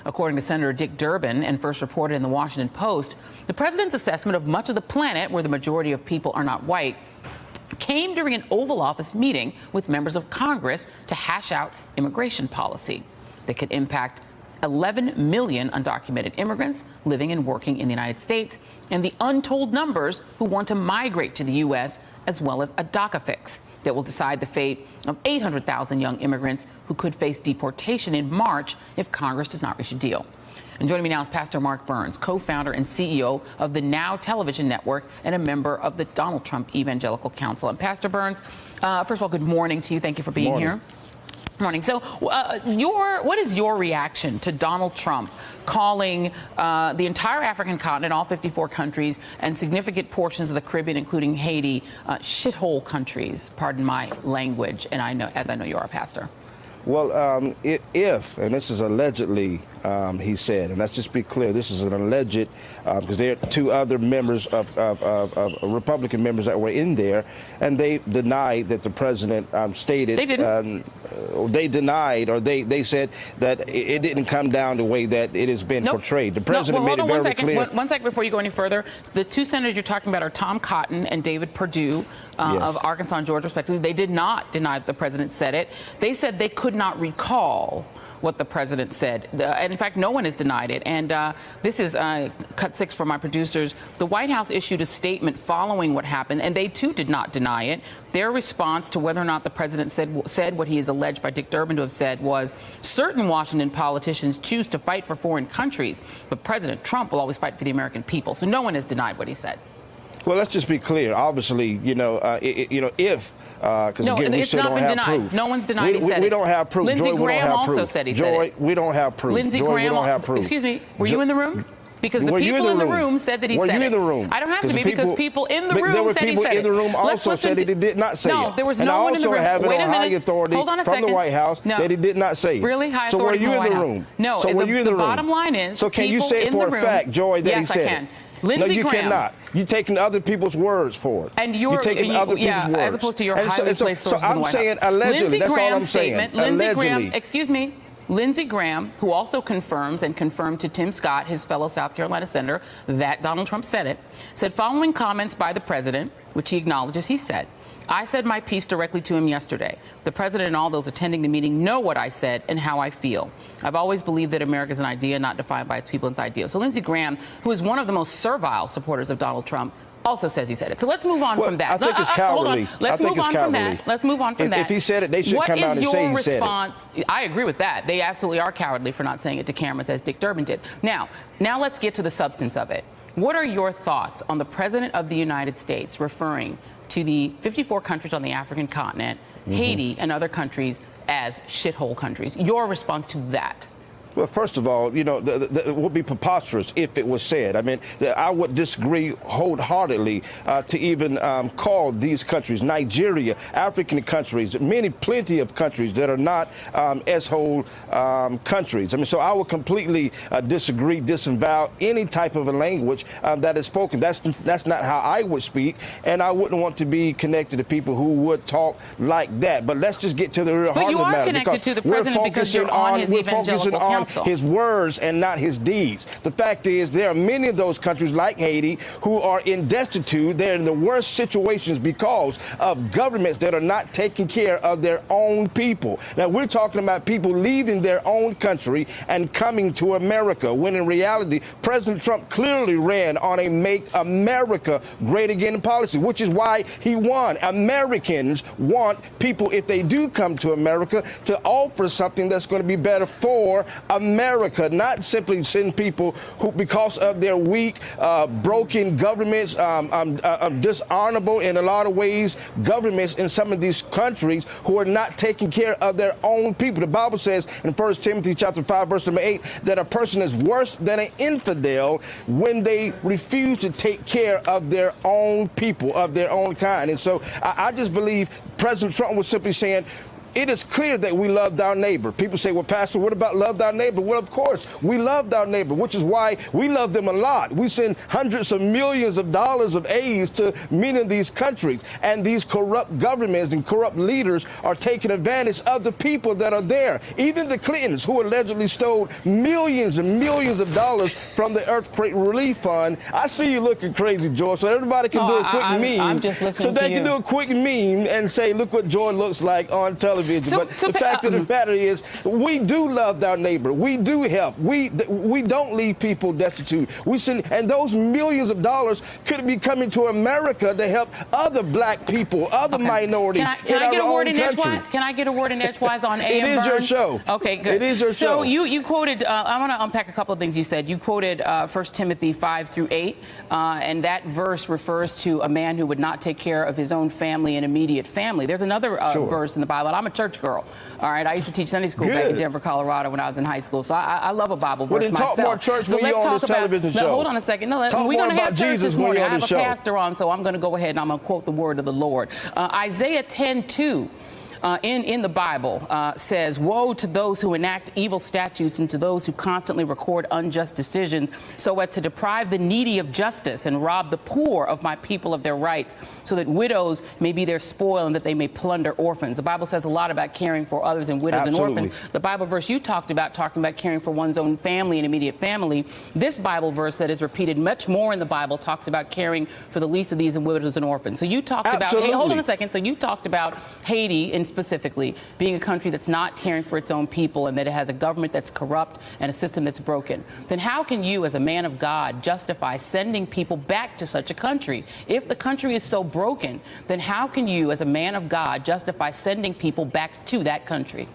According to Senator Dick Durbin, and first reported in the Washington Post, the president's assessment of much of the planet where the majority of people are not white came during an Oval Office meeting with members of Congress to hash out immigration policy that could impact 11 million undocumented immigrants living and working in the United States, and the untold numbers who want to migrate to the U.S., as well as a DACA fix that will decide the fate of 800,000 young immigrants who could face deportation in March if Congress does not reach a deal. And joining me now is Pastor Mark Burns, co-founder and CEO of the Now television network and a member of the Donald Trump Evangelical Council. And Pastor Burns, first of all, good morning to you. Thank you for being here. Morning. So what is your reaction to Donald Trump calling the entire African continent, all 54 countries, and significant portions of the Caribbean, including Haiti, shithole countries? Pardon my language, and I know you are a pastor. Well, if, and this is allegedly, he said, and let's just be clear, this is an alleged, because there are two other members of Republican members that were in there, and they denied that the president stated. They didn't. They denied, or they said that it didn't come down the way that it has been portrayed. The president made it very clear. One second before you go any further. The two senators you're talking about are Tom Cotton and David Perdue of Arkansas and Georgia, respectively. They did not deny that the president said it. They said they could not recall what the president said. And in fact, no one has denied it. And this is cut 6 for my producers. The White House issued a statement following what happened, and they too did not deny it. Their response to whether or not the president said what he is alleged by Dick Durbin to have said was, certain Washington politicians choose to fight for foreign countries, but President Trump will always fight for the American people. So no one has denied what he said. Well, let's just be clear. Obviously, if because again, we still don't have proof. No one's denied he said it. We don't have proof. Lindsey Graham also said he said it. Joy, we don't have proof. Lindsey Graham, we don't have proof. Excuse me, were you in the room? Because the people in the room said that he said it. Were you in the room? I don't have to be, because people in the room said he said it. There were people in the room also said that he did not say it. No, there was no one in the room. And I also have it on high authority from the White House that he did not say it. Really? High authority from the White House? So were you in the room? No. So were you in the room? The bottom line is, so can you say for a fact, Joy, that he said it? Yes, I can. Lindsey Graham. No, you cannot. You're taking other people's words for it. And you're taking other people's words. As opposed to your highly placed sources in the White House. So I'm saying allegedly. That's all I'm saying. Lindsey Graham, excuse me. Lindsey Graham, who also confirmed to Tim Scott, his fellow South Carolina senator, that Donald Trump said it, said following comments by the president, which he acknowledges, he said, I said my piece directly to him yesterday. The president and all those attending the meeting know what I said and how I feel. I've always believed that America is an idea not defined by its people and its ideals. So Lindsey Graham, who is one of the most servile supporters of Donald Trump, also says he said it. So let's move on from that. I think it's cowardly. Let's move on from that. Let's move on from that. If he said it, they should come out and say he said it. What is your response? I agree with that. They absolutely are cowardly for not saying it to cameras, as Dick Durbin did. Now let's get to the substance of it. What are your thoughts on the President of the United States referring to the 54 countries on the African continent, Haiti, and other countries as shithole countries? Your response to that? Well, first of all, it would be preposterous if it was said. I mean, I would disagree wholeheartedly to even call these countries, Nigeria, African countries, plenty of countries that are not S-hole countries. I mean, so I would completely disagree, disavow any type of a language that is spoken. That's not how I would speak, and I wouldn't want to be connected to people who would talk like that. But let's just get to the real heart of the matter. But you are connected to the president because you're on his evangelical council. His words and not his deeds. The fact is, there are many of those countries like Haiti who are in destitute. They're in the worst situations because of governments that are not taking care of their own people. Now, we're talking about people leaving their own country and coming to America, when in reality, President Trump clearly ran on a Make America Great Again policy, which is why he won. Americans want people, if they do come to America, to offer something that's going to be better for America, not simply send people who, because of their weak, broken governments, dishonorable in a lot of ways, governments in some of these countries who are not taking care of their own people. The Bible says in 1 Timothy chapter 5, verse number 8, that a person is worse than an infidel when they refuse to take care of their own people, of their own kind. And so I just believe President Trump was simply saying, it is clear that we loved our neighbor. People say, well, Pastor, what about love thy neighbor? Well, of course, we loved our neighbor, which is why we love them a lot. We send hundreds of millions of dollars of aid to many of these countries, and these corrupt governments and corrupt leaders are taking advantage of the people that are there. Even the Clintons, who allegedly stole millions and millions of dollars from the earthquake relief fund. I see you looking crazy, Joy, so everybody can do a quick meme. I'm just listening so they to can do a quick meme and say, look what Joy looks like on television. But the fact of the matter is, we do love our neighbor. We do help. We don't leave people destitute. We send, and those millions of dollars could be coming to America to help other black people, other minorities Can I in get our a word own in country. edgewise? Can I get a word in edgewise on A.M. It is Burns? your show. Okay, good. It is your show. So you quoted, I want to unpack a couple of things you said. You quoted 1 Timothy 5-8, and that verse refers to a man who would not take care of his own family and immediate family. There's another verse in the Bible, and I'm a church girl. All right, I used to teach Sunday school back in Denver, Colorado when I was in high school, so I love a Bible verse myself. Talk more church when you're on this television show. Hold on a second. No, talk we're more going to have about church Jesus this morning. when I you're on have the a show. pastor on, so I'm going to go ahead and I'm going to quote the word of the Lord. Isaiah 10:2. In the Bible says, woe to those who enact evil statutes and to those who constantly record unjust decisions so as to deprive the needy of justice and rob the poor of my people of their rights, so that widows may be their spoil and that they may plunder orphans. The Bible says a lot about caring for others and widows and orphans. The Bible verse you talked about, talking about caring for one's own family and immediate family, this Bible verse that is repeated much more in the Bible talks about caring for the least of these and widows and orphans. So you talked about, hey, hold on a second. So you talked about Haiti in specifically being a country that's not caring for its own people and that it has a government that's corrupt and a system that's broken. Then how can you, as a man of God, justify sending people back to such a country? If the country is so broken, then how can you, as a man of God, justify sending people back to that country?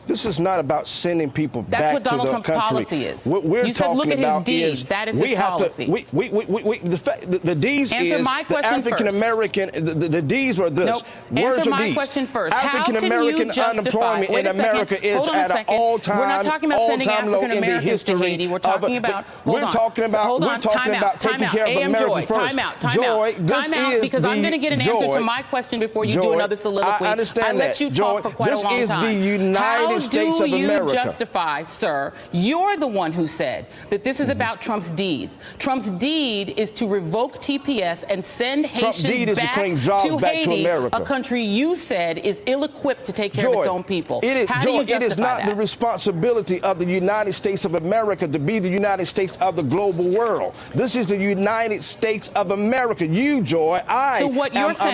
This is not about sending people back to the country. That's what Donald Trump's policy is. What we're you said, look at his deeds. That is his policy. The deeds Answer my question first. African American. The deeds are this. Nope. Answer my question first. African American unemployment in America is at an all-time. We're not talking about sending African Americans to Haiti. We're talking about. We're talking about taking care of Americans first. Time out. Because I'm going to get an answer to my question before you do another soliloquy. I understand that. I let you talk for quite a long time. This is the United States of America. How do you justify, sir? You're the one who said that this is about Trump's deeds. Trump's deed is to revoke TPS and send Haitians back to Haiti, a country you said is ill-equipped to take care of its own people. How do you justify that? It is not the responsibility of the United States of America to be the United States of the global world. This is the United States of America. You, Joy, I am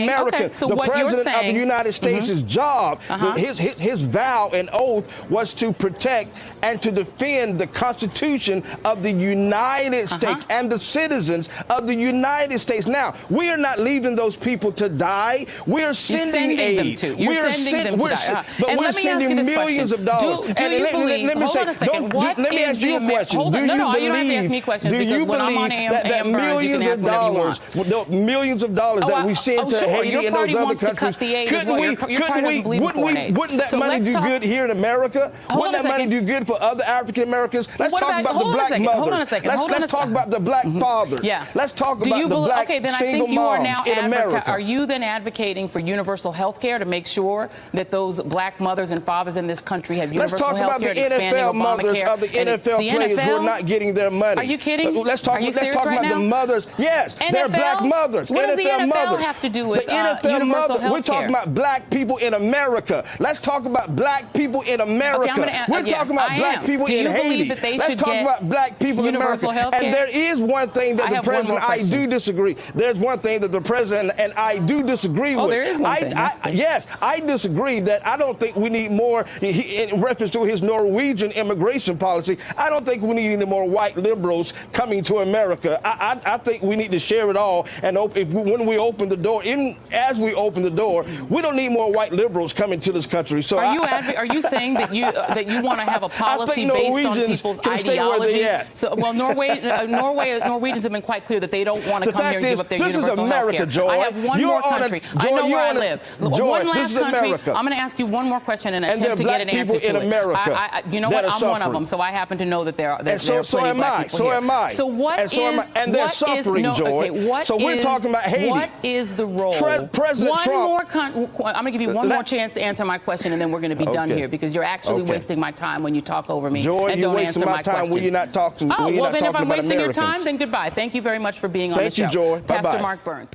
American. Okay, so the what you're president of the United States' job, his vow and oath was to protect and to defend the Constitution of the United States and the citizens of the United States. Now, we are not leaving those people to die. We are sending aid. You're sending them to die. But we're sending millions of dollars. Let me ask you a question. Do you believe that millions of dollars that we send to Haiti and those other countries, wouldn't that money do good here in America? Wouldn't that money do good for other African Americans? Let's talk about the black mothers. Let's talk about the black fathers. Let's talk about the black single moms in America. Are you then advocating for universal health care to make sure that those black mothers and fathers in this country have universal health care? Let's talk about the NFL mothers of the NFL players who are not getting their money. Are you kidding? Let's talk about the mothers. Yes, they're black mothers. What does the NFL mothers have to do with the NFL universal mothers? health We're talking about black people in America. Let's talk about black people in America. We're talking about black people in Haiti. Let's talk about black people in America. And there is one thing that the president, I do disagree. There's one thing that the president and I do disagree with. There is one thing. Yes, I disagree that I don't think we need more, in reference to his Norwegian immigration policy, I don't think we need any more white liberals coming to America. I think we need to share it all. And when we open the door, as we open the door, we don't need more white liberals coming to this country. So are you saying that you want to have a policy based on people's ideology? So, well, Norwegians have been quite clear that they don't want to come here and give up their universal health care. This is America, Joy. I have one more country. I know where I live. Joy, one last country. I'm going to ask you one more question and attempt to get an answer to it. And there are black people in America. You know what? I'm one of them, so I happen to know that there are plenty of black people here. So am I. So what is? And they're suffering, Joy. So we're talking about Haiti. What is the role? President Trump. I'm going to give you one more chance to answer my question, and then we're going to be done here because you're actually wasting my time when you talk over me and don't answer my question. Joy, you're wasting my time when you're not talking. Oh, well, then if I'm wasting your time, then goodbye. Thank you very much for being on the show. Thank you, Joy. Bye-bye. Pastor Mark Burns.